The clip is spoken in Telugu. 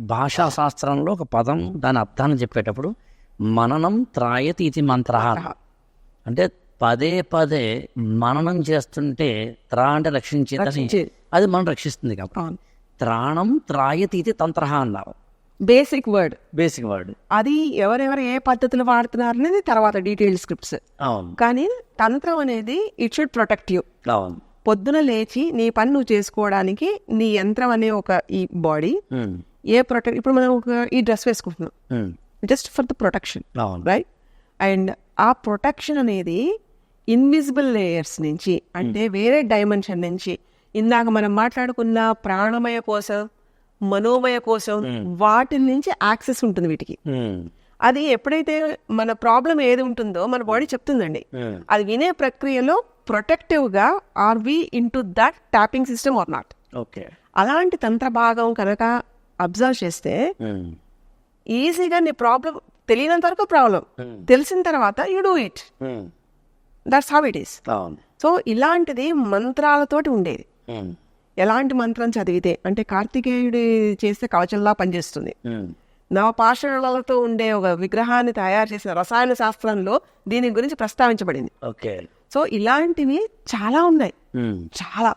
భాషా శాస్త్రంలో ఒక పదం దాని అర్థాన్ని చెప్పేటప్పుడు మననం త్రాయతి ఇది మంత్ర అంటే పదే పదే మననం చేస్తుంటే అంటే రక్షించేదని అది మనం రక్షిస్తుంది కాబట్టి త్రాణం త్రాయతి ఇది తంత్ర అన్నారు. బేసిక్ వర్డ్ అది ఎవరెవరు ఏ పద్ధతులు వాడుతున్నారు అనేది తర్వాత డీటెయిల్ స్క్రిప్ట్స్. కానీ తంత్రం అనేది ఇట్ షుడ్ ప్రొటెక్ట్ యూ. పొద్దున లేచి నీ పని నువ్వు చేసుకోవడానికి నీ యంత్రం అనే ఒక ఈ బాడీ ఏ ప్రొటెక్ట్. ఇప్పుడు మనం ఈ డ్రెస్ వేసుకుంటున్నాం just for the protection, right? And ఆ ప్రొటెక్షన్ అనేది ఇన్విజిబుల్ లేయర్స్ నుంచి, అంటే వేరే డైమెన్షన్ నుంచి, ఇందాక మనం మాట్లాడుకున్న ప్రాణమయ కోసం, మనోమయ కోసం, వాటి నుంచి యాక్సెస్ ఉంటుంది వీటికి. అది ఎప్పుడైతే మన ప్రాబ్లం ఏది ఉంటుందో మన బాడీ చెప్తుందండి. అది వినే ప్రక్రియలో ప్రొటెక్టివ్ గా are we into that tapping system or not. అలాంటి తంత్ర భాగం కనుక అబ్జర్వ్ చేస్తే ఈజీగా నీ ప్రాబ్లం తెలియనంత వరకు ప్రాబ్లం, తెలిసిన తర్వాత you do it. That's how it is. So ఇలాంటిది మంత్రాలతోటి ఉండేది. ఎలాంటి మంత్రం చదివితే అంటే కార్తికేయుడి చేస్తే కవచంలా పనిచేస్తుంది. నవపాషాణాలతో ఉండే ఒక విగ్రహాన్ని తయారు చేసిన రసాయన శాస్త్రంలో దీని గురించి ప్రస్తావించబడింది. సో ఇలాంటివి చాలా ఉన్నాయి, చాలా.